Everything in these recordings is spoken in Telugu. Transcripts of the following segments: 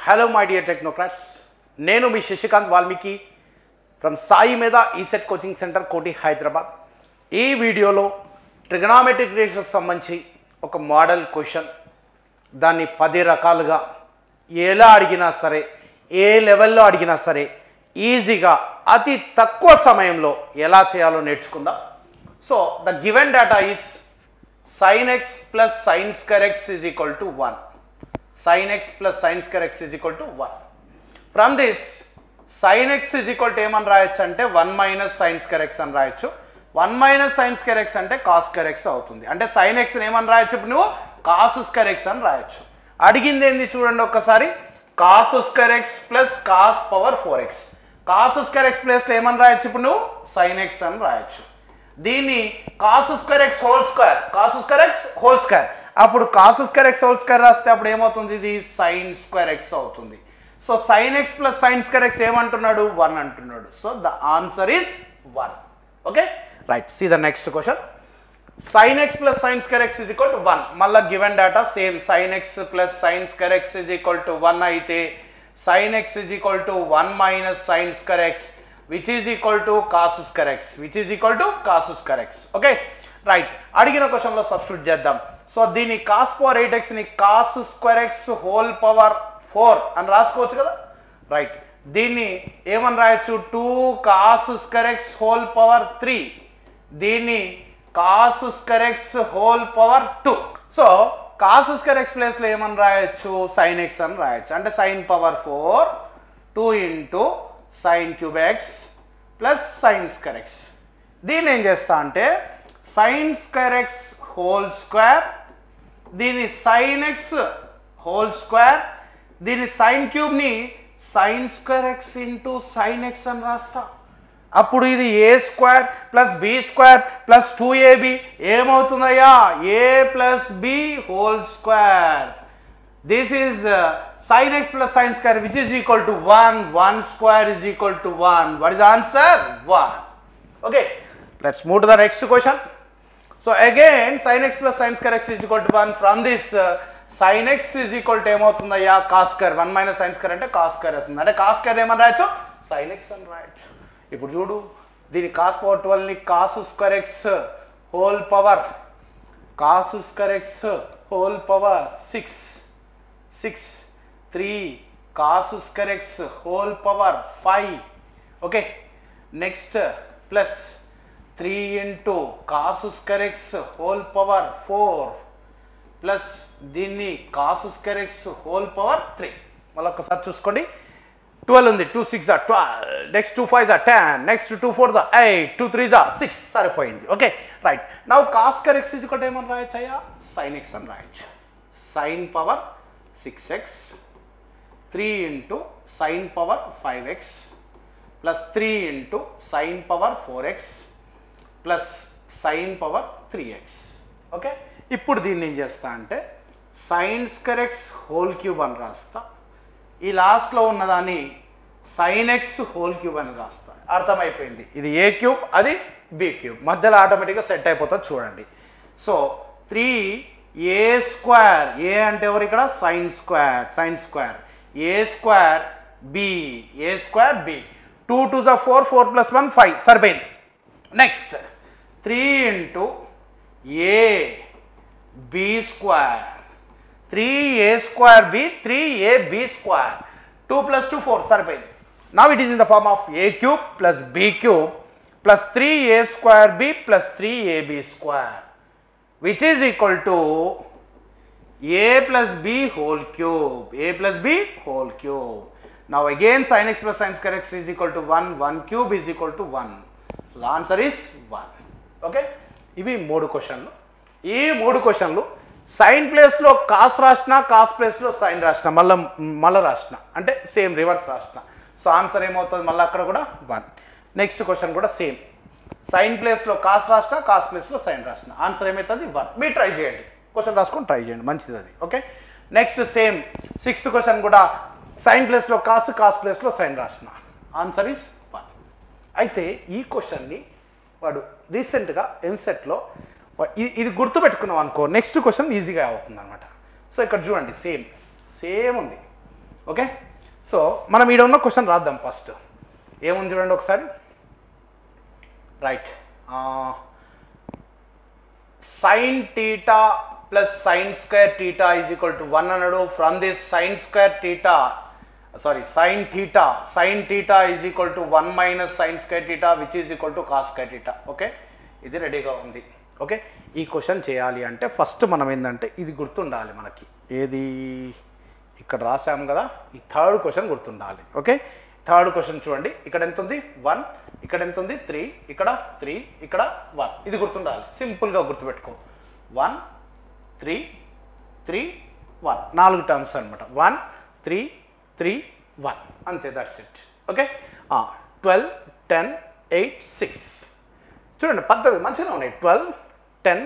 Hello my dear technocrats, నేను మీ శశికాంత్ వాల్మీకి ఫ్రమ్ సాయి మేధా ఈసెట్ కోచింగ్ సెంటర్ కోటి హైదరాబాద్. ఈ వీడియోలో ట్రిగనామెట్రిక్ రేషియోకి సంబంధించి ఒక మోడల్ క్వశ్చన్, దాన్ని 10 రకాలుగా ఎలా అడిగినా సరే, ఏ లెవెల్లో అడిగినా సరే ఈజీగా అతి తక్కువ సమయంలో ఎలా చేయాలో నేర్చుకుందాం. So the given data is sin x plus sin square x is equal to 1. Sin x plus sin square x is equal to 1. From this sin x is equal to ఏమని రాయొచ్చు అంటే 1 minus sin square x అని రాయొచ్చు. 1 minus sin square x అంటే cos square x అవుతుంది. అంటే sin x ని ఏమని రాయొచ్చు, ఇప్పుడు నువ్వు cos square x అని రాయొచ్చు. అడిగింది ఏంది చూడండి ఒక్కసారి, cos square x plus cos power 4x. cos square x ప్లేస్లో ఏమని రాయొచ్చు, ఇప్పుడు నువ్వు sin x అని రాయొచ్చు. దీన్ని cos square x whole square, cos square x whole square, అప్పుడు cos square x whole square రాస్తే అప్పుడు ఏమవుతుంది, ఇది sin square x అవుతుంది. So sin x plus sin square x ఏమంటున్నాడు, 1 అంటున్నాడు. So the answer is 1. Okay right, see the next question. sin x plus sin square x is equal to 1. మళ్ళీ given data same, sin x plus sin square x is equal to 1 అయితే sin x is equal to 1 minus sin square x which is equal to cos square x, which is equal to cos square x. Okay right, అడిగిన క్వశ్చన్లో సబ్స్టిట్యూట్ చేద్దాం. సో దీన్ని cos power 8x ని cos square x whole power 4 అని రాసుకోవచ్చు కదా. రైట్, దీన్ని ఏమని రాయొచ్చు, 2 cos square x whole power 3, దీన్ని cos square x whole power 2. So cos square x ప్లేస్లో ఏమని రాయొచ్చు, sin x అని రాయొచ్చు. అంటే sin power 4 2 into sin cube x plus sin square x. దీన్ని ఏం చేస్తా అంటే sin square x whole square, దీని sin x whole square, దీని sin cube ని sin square x into sin x అని రాస్తా. అప్పుడు ఇది a square plus b square plus 2ab ఏమవుతుందయ్యా, a plus b whole square. This is sin x plus sin square which is equal to 1. 1 square is equal to 1. What is the answer? 1. Okay, let's move to the next question. So again sin x plus sin square x is equal to 1. From this sin x is equal to ఏమవుతుందయ్యా, cos square. 1 minus sin square అంటే cos square అవుతుంది. అంటే cos square ఏమని రాయొచ్చు, sin x అని రాయొచ్చు. ఇప్పుడు చూడు, దీని cos power 12 ని cos square x whole power, cos square x whole power 6 3 cos square x whole power 5. okay, next plus 3 into cos square x whole power 4 plus దీన్ని cos square x whole power 3. మళ్ళీ ఒకసారి చూసుకోండి, 12 ఉంది, 2 6 are 12, next 2 5 are 10, next 2 4 are 8, 2 3 are 6, సరిపోయింది. Okay right, now cos square x is equal to ఏమని రాయొచ్చు అయ్యా, sin x అని రాయొచ్చు. sin power 6x 3 into sin power 5x plus 3 into sin power 4x plus sin power 3x. Okay, ఇప్పుడు దీన్ని ఏం చేస్తా అంటే sin square x whole cube అని రాస్తా. ఈ లాస్ట్లో ఉన్నదాన్ని sin x హోల్ క్యూబ్ అని రాస్తా. అర్థమైపోయింది, ఇది ఏ క్యూబ్ అది బి క్యూబ్, మధ్యలో ఆటోమేటిక్గా సెట్ అయిపోతుంది చూడండి. సో 3a స్క్వేర్, ఏ అంటే ఎవరు ఇక్కడ, sin square a square b 2 2 4 4 plus 1 5, సరిపోయింది. Next 3 into a b square, 3a square b 3ab square, 2 plus 2 4, సరిపోయింది. Now it is in the form of a cube plus b cube plus 3a square b plus 3ab square which is equal to a plus b whole cube, a plus b whole cube. Now again sin x plus sin square x is equal to 1, 1 cube is equal to 1. So the answer is 1. okay, ఇవి 3 క్వశ్చన్లు. ఈ 3 క్వశ్చన్లు సైన్ ప్లేస్లో కాస్ రాసిన, కాస్ ప్లేస్లో సైన్ రాసిన, మళ్ళీ రాసిన, అంటే సేమ్ రివర్స్ రాసిన. సో ఆన్సర్ ఏమవుతుంది, మళ్ళీ అక్కడ కూడా 1. నెక్స్ట్ క్వశ్చన్ కూడా సేమ్, సైన్ ప్లేస్లో కాస్ రాసిన, కాస్ ప్లేస్లో సైన్ రాసిన, ఆన్సర్ ఏమవుతుంది 1. మీరు ట్రై చేయండి, క్వశ్చన్ రాసుకొని ట్రై చేయండి, మంచిది అది. Okay, next same 6th question కూడా సైన్ ప్లేస్లో కాస్, కాస్ ప్లేస్లో సైన్ రాసిన, ఆన్సర్ ఈస్ 1. అయితే ఈ క్వశ్చన్ని వాడు రీసెంట్గా ఎంసెట్లో ఇది గుర్తుపెట్టుకున్నాం అనుకో, నెక్స్ట్ క్వశ్చన్ ఈజీగా అవుతుంది అనమాట. సో ఇక్కడ చూడండి, సేమ్ ఉంది. ఓకే, సో మనం ఈడ ఉన్న క్వశ్చన్ రాద్దాం. ఫస్ట్ ఏముంది చూడండి ఒకసారి. Right, sine theta plus sine square theta is equal to 1 అన్నాడు. From this sine square theta sine theta is equal to 1 minus sine square theta which is equal to cos square theta. Okay, ఇది రెడీగా ఉంది. ఓకే, ఈ క్వశ్చన్ చేయాలి అంటే ఫస్ట్ మనం ఏంటంటే ఇది గుర్తుండాలి మనకి. ఏది ఇక్కడ రాసాము కదా, ఈ థర్డ్ క్వశ్చన్ గుర్తుండాలి. ఓకే, థర్డ్ క్వశ్చన్ చూడండి. ఇక్కడ ఎంత ఉంది 1, ఇక్కడ ఎంత ఉంది 3, ఇక్కడ 3, ఇక్కడ 1. ఇది గుర్తుండాలి, సింపుల్గా గుర్తుపెట్టుకో. 1 3 3 1, 4 టర్మ్స్ అనమాట. 1 3 3 1, అంతే, దట్స్ ఇట్. ఓకే, 12 10 8 6 చూడండి, పద్ధతి మంచిగా ఉన్నాయి. 12 10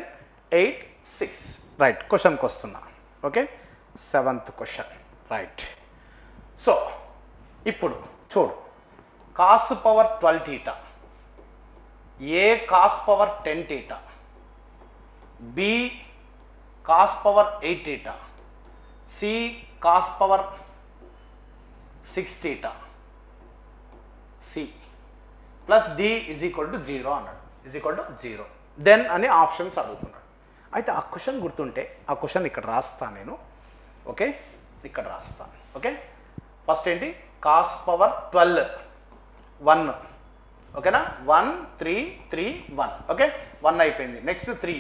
8 6. రైట్, క్వశ్చన్కి వస్తున్నా. Okay, 7th question. Right, so ఇప్పుడు చూడు, cos power 12 theta, A cos power 10 theta, B cos power 8 theta, C cos power 6 theta, C plus D is equal to 0 అన్నాడు. ఈజ్ ఈక్వల్ టు 0 దెన్ అని ఆప్షన్స్ అడుగుతున్నాడు. అయితే ఆ క్వశ్చన్ గుర్తుంటే ఆ క్వశ్చన్ ఇక్కడ రాస్తాను నేను. ఓకే, ఇక్కడ రాస్తాను. ఓకే, ఫస్ట్ ఏంటి, కాస్ పవర్ 12 1. ఓకేనా, 1 3 3 1. ఓకే, 1 అయిపోయింది. నెక్స్ట్ 3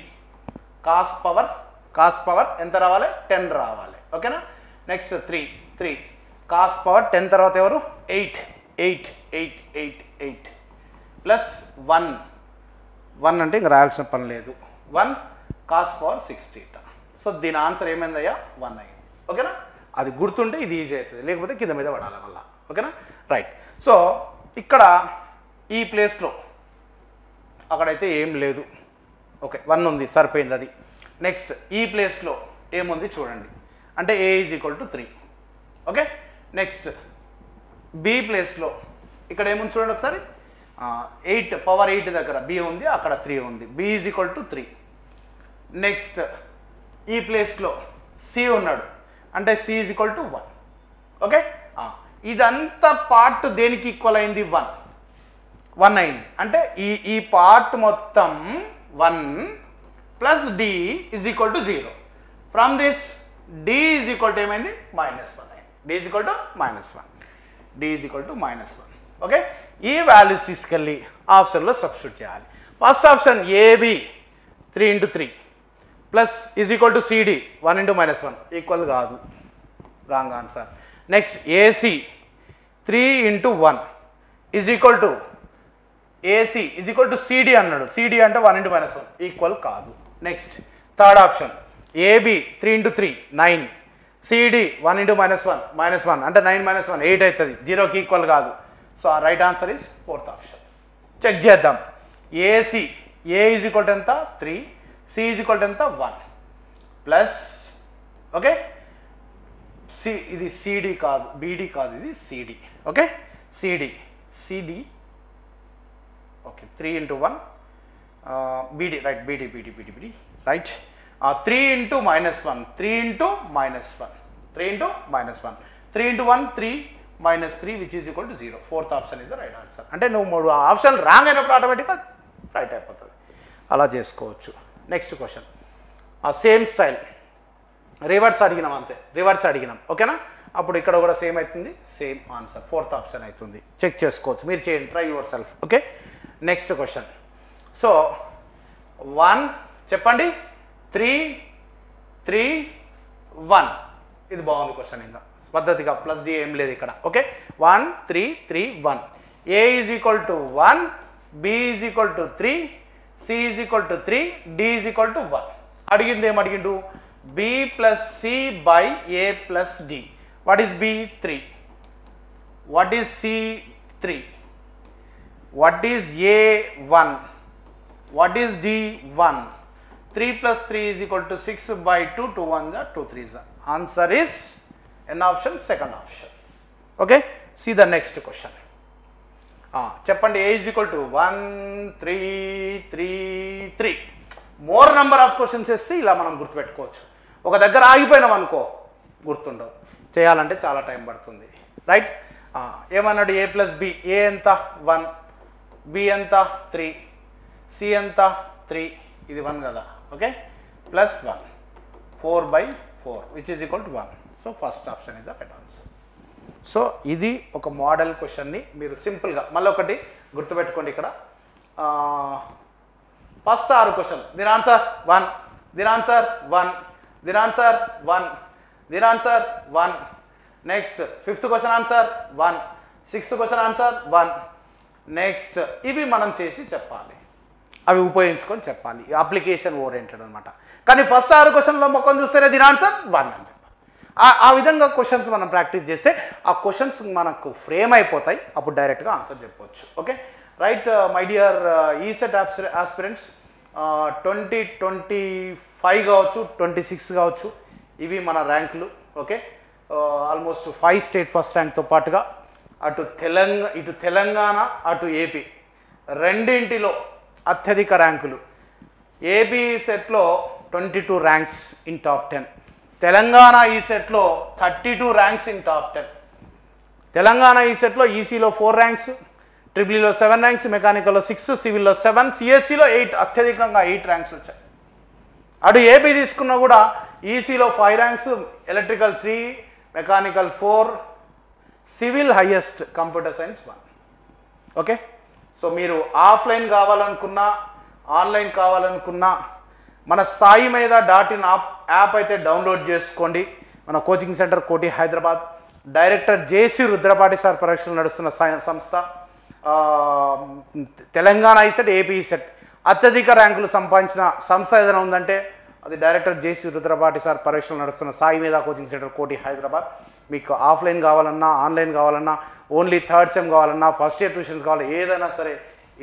కాస్ పవర్ ఎంత రావాలి, 10 రావాలి. ఓకేనా, నెక్స్ట్ 3 కాస్ పవర్ 10 తర్వాత ఎవరు, 8 8 8 8 8 ప్లస్ 1 అంటే ఇంక రాయాల్సిన పని లేదు. 1 కాస్ పవర్ 6 టీటా. సో దీని ఆన్సర్ ఏమైందయ్యా, 1 అయింది. ఓకేనా, అది గుర్తుంటే ఇది ఈజీ అవుతుంది, లేకపోతే కింద మీద పడాలి మళ్ళా. ఓకేనా, రైట్. సో ఇక్కడ ఈ ప్లేస్లో అక్కడైతే ఏం లేదు. ఓకే, 1 ఉంది, సరిపోయింది అది. నెక్స్ట్ ఈ ప్లేస్లో ఏముంది చూడండి, అంటే A is equal to 3. Okay, next B ప్లేస్లో ఇక్కడ ఏముంది చూడండి ఒకసారి. 8 పవర్ 8 దగ్గర బి ఉంది, అక్కడ 3 ఉంది. B is equal to 3. Next ఈ ప్లేస్లో సి ఉన్నాడు, అంటే C is equal to 1. Okay, ఇదంతా పార్ట్ దేనికి ఈక్వల్ అయింది, 1 అయింది. అంటే ఈ పార్ట్ మొత్తం 1 plus D is equal to 0. From this D is equal to ఏమైంది, -1 అయింది. D is equal to -1. D is equal to -1. Okay, ఈ వాల్యూస్ తీసుకెళ్ళి ఆప్షన్లో సబ్స్టిట్యూట్ చేయాలి. First option AB 3 × 3 plus is equal to CD 1 × -1 equal కాదు, wrong answer. Next AC 3 × 1 is equal to AC is equal to CD అన్నాడు. సిడి అంటే 1 × -1 ఈక్వల్ కాదు. Next third option AB 3 × 3 9, CD 1 × -1 అంటే 9 - 1 8 అవుతుంది, 0కి ఈక్వల్ కాదు. సో ఆ right answer is 4th option. Check చేద్దాం. AC A is equal to ఎంత, 3, సి ఈజ్ ఈక్వల్ టు ఎంత, 1 ప్లస్. ఓకే, సి ఇది సిడి కాదు, బిడి కాదు, ఇది CD. Okay, CD okay, 3 × 1 BD, right, BD right. 3 × -1 3 × -1 3 × -1 3 × 1 3 -3 which is equal to 0. 4th option is the right answer. అంటే నువ్వు 3 ఆప్షన్ రాంగ్ అయినప్పుడు ఆటోమేటిక్గా రైట్ అయిపోతుంది. అలా చేసుకోవచ్చు. Next question same style, reverse అడిగినాం, అంతే, రివర్స్ అడిగినాం. ఓకేనా, అప్పుడు ఇక్కడ కూడా సేమ్ అవుతుంది, సేమ్ ఆన్సర్ 4th ఆప్షన్ అవుతుంది. చెక్ చేసుకోవచ్చు, మీరు చేయండి, try your self. Okay, next question. So 1 చెప్పండి, 3 3 1. ఇది బాగుంది క్వశ్చన్, ఇంకా పద్ధతిగా ప్లస్ డి ఏం లేదు ఇక్కడ. Okay, 1 3 3 1. A is equal to 1, B is equal to 3, C is equal to 3, D is equal to 1. అడిగింది ఏం అడిగిండు, B plus C by A plus D. What is B, 3. What is C, 3. What is A, 1. What is D, 1. 3 + 3 is equal to 6/2. 2 1s are 2 3s are. Answer is n option, second option. Okay, see the next question. చెప్పండి, a is equal to 1 3 3 3. More number of questions వేస్తే ఇలా మనం గుర్తుపెట్టుకోవచ్చు. ఒక దగ్గర ఆగిపోయినాం అనుకో గుర్తుండవు. చేయాలంటే చాలా టైం పడుతుంది, రైట్? ఏమన్నాడు? a ప్లస్ బి, ఏ ఎంత 1, బి ఎంత 3, సి ఎంత 3, ఇది 1 కదా, okay, plus 1, 4/4 which is equal to 1. So first option is the right answer. So ఇది ఒక మోడల్ క్వశ్చన్ని మీరు సింపుల్గా మళ్ళీ ఒకటి గుర్తుపెట్టుకోండి. ఇక్కడ ఫస్ట్ 6 క్వశ్చన్, దీని ఆన్సర్ 1, దీని ఆన్సర్ 1, దీని ఆన్సర్ 1, దీని answer 1, next 5th question answer 1, 6th question answer 1, next ఇవి మనం చేసి చెప్పాలి, అవి ఉపయోగించుకొని చెప్పాలి, అప్లికేషన్ ఓరియంటెడ్ అనమాట. కానీ ఫస్ట్ 6 క్వశ్చన్లో మొక్కం చూస్తేనే దీని ఆన్సర్ 1 అని చెప్పాలి. ఆ విధంగా క్వశ్చన్స్ మనం ప్రాక్టీస్ చేస్తే ఆ క్వశ్చన్స్ మనకు ఫ్రేమ్ అయిపోతాయి, అప్పుడు డైరెక్ట్గా ఆన్సర్ చెప్పవచ్చు. Okay, right my dear ECET aspirants, 2025 కావచ్చు, 26 కావచ్చు, ఇవి మన ర్యాంకులు. ఓకే, ఆల్మోస్ట్ 5 స్టేట్ ఫస్ట్ ర్యాంక్తో పాటుగా ఇటు తెలంగాణ అటు ఏపీ రెండింటిలో అత్యధిక ర్యాంకులు. ఏపీ సెట్లో 22 ర్యాంక్స్ ఇన్ టాప్ 10, తెలంగాణ ఈ సెట్లో 32 ర్యాంక్స్ ఇన్ టాప్ 10. తెలంగాణ ఈ సెట్లో ఈసీలో 4 ర్యాంక్స్, ట్రిపుల్లో 7 ర్యాంక్స్, మెకానికల్లో 6, సివిల్లో 7, సిఎస్సిలో 8, అత్యధికంగా 8 ర్యాంక్స్ వచ్చాయి. అటు ఏపీ తీసుకున్నా కూడా ఈసీలో 5 ranks, electrical 3, mechanical 4, civil highest, computer science 1. Okay, so మీరు ఆఫ్లైన్ కావాలనుకున్నా ఆన్లైన్ కావాలనుకున్నా మన సాయి మీద .in యాప్ అయితే డౌన్లోడ్ చేసుకోండి. మన కోచింగ్ సెంటర్ కోటి హైదరాబాద్, డైరెక్టర్ జేసీ రుద్రపాటి సార్ పరీక్షలు నడుస్తున్న సంస్థ. తెలంగాణ ఈసెట్, ఏపీ ఈసెట్ అత్యధిక ర్యాంకులు సంపాదించిన సంస్థ ఏదైనా ఉందంటే అది డైరెక్టర్ జేసీ రుద్రపాటి సార్ పరీక్షలు నడుస్తున్న సాయి మీద కోచింగ్ సెంటర్ కోటి హైదరాబాద్. మీకు ఆఫ్లైన్ కావాలన్నా ఆన్లైన్ కావాలన్నా ఓన్లీ 3rd సెమ్ కావాలన్నా ఫస్ట్ ఇయర్ ట్యూషన్స్ కావాలి, ఏదైనా సరే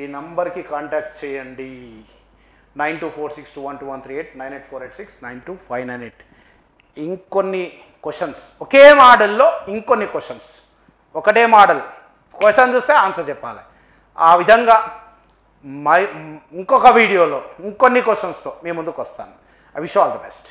ఈ నంబర్కి కాంటాక్ట్ చేయండి. 9246212138, 98486925998. ఇంకొన్ని క్వశ్చన్స్ ఒకే మోడల్లో, ఇంకొన్ని క్వశ్చన్స్ ఒకటే మోడల్, క్వశ్చన్ చూస్తే ఆన్సర్ చెప్పాలి. ఆ విధంగా ఇంకొక వీడియోలో ఇంకొన్ని క్వశ్చన్స్తో మీ ముందుకు వస్తాను. I wish all the best.